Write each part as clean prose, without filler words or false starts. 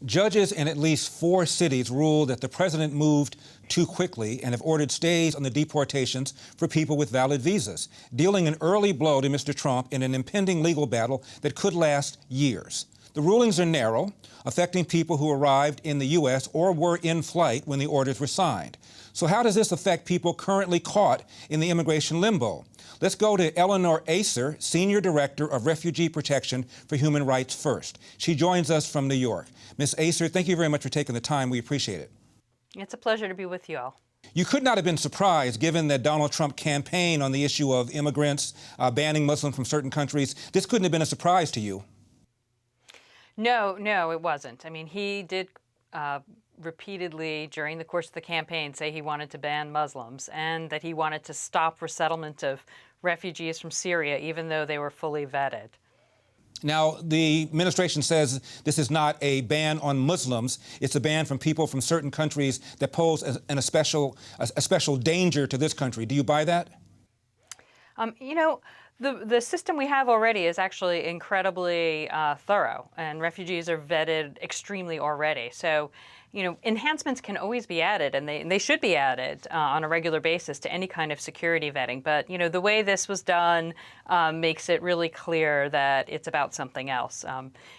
Judges in at least 4 cities ruled that the president moved too quickly and have ordered stays on the deportations for people with valid visas, dealing an early blow to Mr. Trump in an impending legal battle that could last years. The rulings are narrow, affecting people who arrived in the U.S. or were in flight when the orders were signed. So how does this affect people currently caught in the immigration limbo? Let's go to Eleanor Acer, Senior Director of Refugee Protection for Human Rights First. She joins us from New York. Ms. Acer, thank you very much for taking the time. We appreciate it. It's a pleasure to be with you all. You could not have been surprised, given that Donald Trump campaigned on the issue of immigrants, banning Muslims from certain countries. This couldn't have been a surprise to you. No, it wasn't. I mean, he did repeatedly during the course of the campaign say he wanted to ban Muslims and that he wanted to stop resettlement of refugees from Syria, even though they were fully vetted. Now, the administration says this is not a ban on Muslims. It's a ban from people from certain countries that pose a special danger to this country. Do you buy that? You know, the system we have already is actually incredibly thorough, and refugees are vetted extremely already. So, you know, enhancements can always be added, and they should be added on a regular basis to any kind of security vetting. But, you know, the way this was done makes it really clear that it's about something else.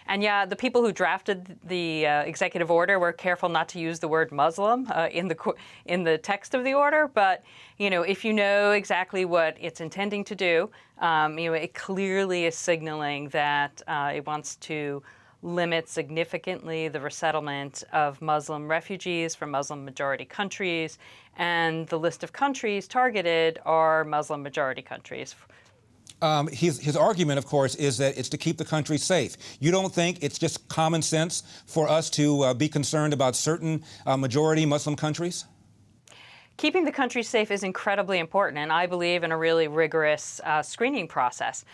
And yeah, the people who drafted the executive order were careful not to use the word Muslim in the text of the order. But, you know, if you know exactly what it's intending to do, you know, it clearly is signaling that it wants to limit significantly the resettlement of Muslim refugees from Muslim-majority countries, and the list of countries targeted are Muslim-majority countries. His argument, of course, is that it's to keep the country safe. You don't think it's just common sense for us to be concerned about certain majority Muslim countries? Keeping the country safe is incredibly important, and I believe in a really rigorous screening process.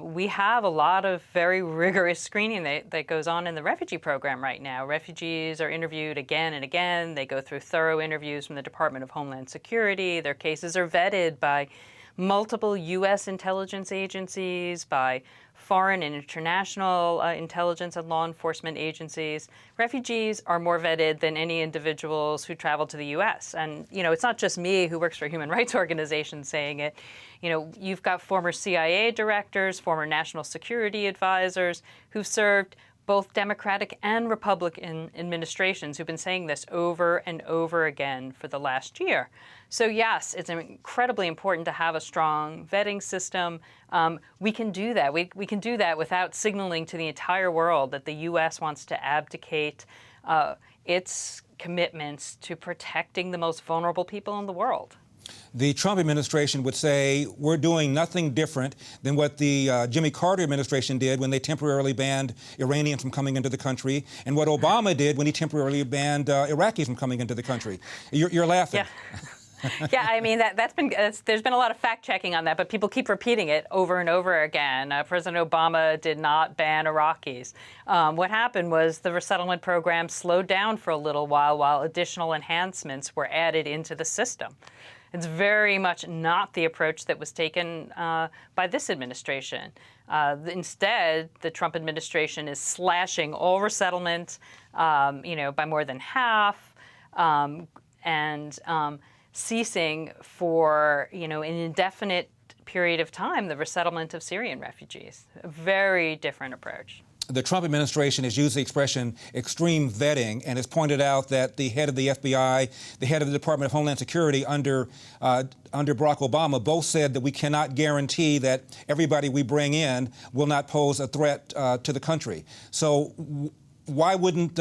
We have a lot of very rigorous screening that goes on in the refugee program right now. Refugees are interviewed again and again. They go through thorough interviews from the Department of Homeland Security. Their cases are vetted by multiple U.S. intelligence agencies, by foreign and international intelligence and law enforcement agencies. Refugees are more vetted than any individuals who travel to the U.S. And, you know, it's not just me who works for human rights organizations saying it. You know, you've got former CIA directors, former national security advisors who've served both Democratic and Republican administrations who've been saying this over and over again for the last year. So yes, it's incredibly important to have a strong vetting system. We can do that. We can do that without signaling to the entire world that the U.S. wants to abdicate its commitments to protecting the most vulnerable people in the world. The Trump administration would say we're doing nothing different than what the Jimmy Carter administration did when they temporarily banned Iranians from coming into the country, and what Obama did when he temporarily banned Iraqis from coming into the country. You're laughing. Yeah. Yeah, I mean, there's been a lot of fact-checking on that, but people keep repeating it over and over again. President Obama did not ban Iraqis. What happened was the resettlement program slowed down for a little while additional enhancements were added into the system. It's very much not the approach that was taken by this administration. Instead, the Trump administration is slashing all resettlement, you know, by more than half, and ceasing for, you know, an indefinite period of time the resettlement of Syrian refugees. A very different approach. The Trump administration has used the expression extreme vetting and has pointed out that the head of the FBI, the head of the Department of Homeland Security under Barack Obama both said that we cannot guarantee that everybody we bring in will not pose a threat to the country. So why wouldn't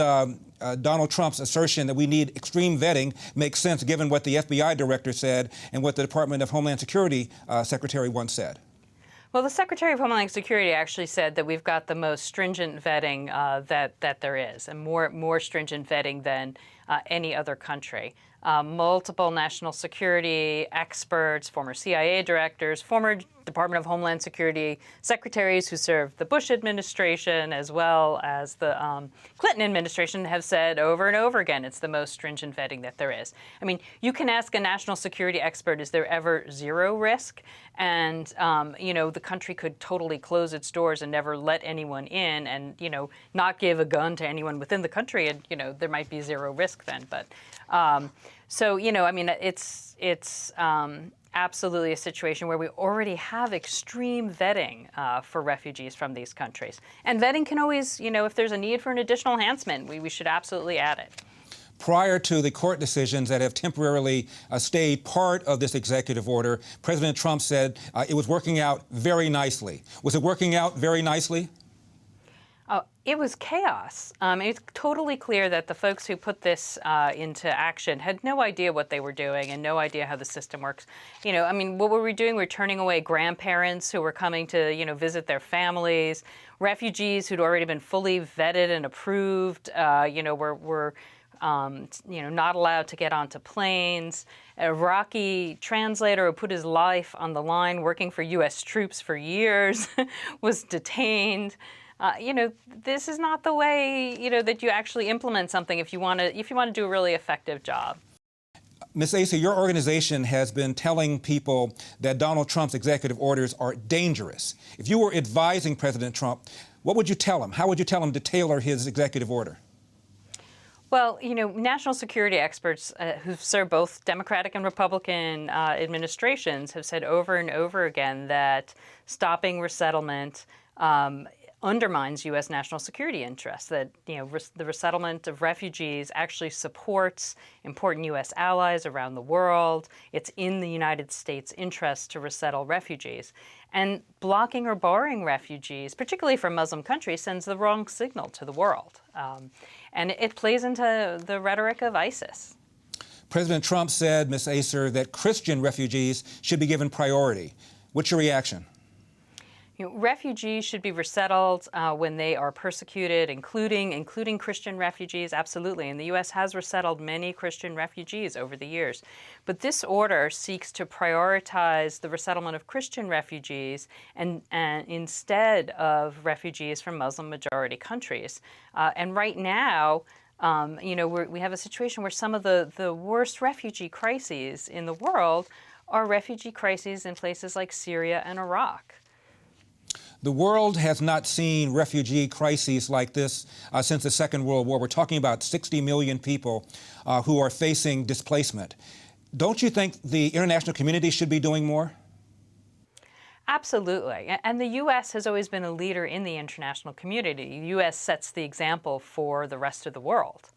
Donald Trump's assertion that we need extreme vetting make sense given what the FBI director said and what the Department of Homeland Security secretary once said? Well, the Secretary of Homeland Security actually said that we've got the most stringent vetting that there is, and more stringent vetting than any other country. multiple national security experts, former CIA directors, former Department of Homeland Security secretaries who served the Bush administration as well as the Clinton administration have said over and over again it's the most stringent vetting that there is. I mean, you can ask a national security expert, is there ever zero risk? And, you know, the country could totally close its doors and never let anyone in and, you know, not give a gun to anyone within the country. And, you know, there might be zero risk then. But so, you know, I mean, it's absolutely a situation where we already have extreme vetting for refugees from these countries. And vetting can always, you know, if there's a need for an additional enhancement, we should absolutely add it. Prior to the court decisions that have temporarily stayed part of this executive order, President Trump said it was working out very nicely. Was it working out very nicely? It was chaos. It's totally clear that the folks who put this into action had no idea what they were doing and no idea how the system works. You know, I mean, what were we doing? We were turning away grandparents who were coming to, you know, visit their families, refugees who'd already been fully vetted and approved, you know, were you know, not allowed to get onto planes. An Iraqi translator who put his life on the line working for U.S. troops for years was detained. You know, this is not the way, you know, that you actually implement something if you want to do a really effective job. Ms. Acer, your organization has been telling people that Donald Trump's executive orders are dangerous. If you were advising President Trump, what would you tell him? How would you tell him to tailor his executive order? Well, you know, national security experts who've served both Democratic and Republican administrations have said over and over again that stopping resettlement undermines U.S. national security interests, that, you know, the resettlement of refugees actually supports important U.S. allies around the world. It's in the United States' interest to resettle refugees. And blocking or barring refugees, particularly from Muslim countries, sends the wrong signal to the world. And it plays into the rhetoric of ISIS. President Trump said, Ms. Acer, that Christian refugees should be given priority. What's your reaction? You know, refugees should be resettled when they are persecuted, including Christian refugees, absolutely. And the U.S. has resettled many Christian refugees over the years. But this order seeks to prioritize the resettlement of Christian refugees and instead of refugees from Muslim-majority countries. And right now, you know, we have a situation where some of the worst refugee crises in the world are refugee crises in places like Syria and Iraq. The world has not seen refugee crises like this since the Second World War. We're talking about 60 million people who are facing displacement. Don't you think the international community should be doing more? Absolutely. And the U.S. has always been a leader in the international community. The U.S. sets the example for the rest of the world.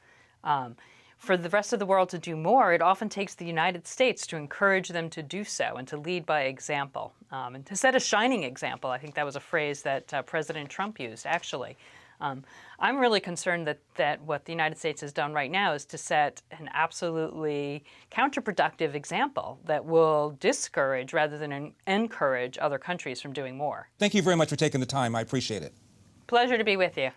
For the rest of the world to do more, it often takes the United States to encourage them to do so and to lead by example. And to set a shining example, I think that was a phrase that President Trump used, actually. I'm really concerned that what the United States has done right now is to set an absolutely counterproductive example that will discourage rather than encourage other countries from doing more. Thank you very much for taking the time. I appreciate it. Pleasure to be with you.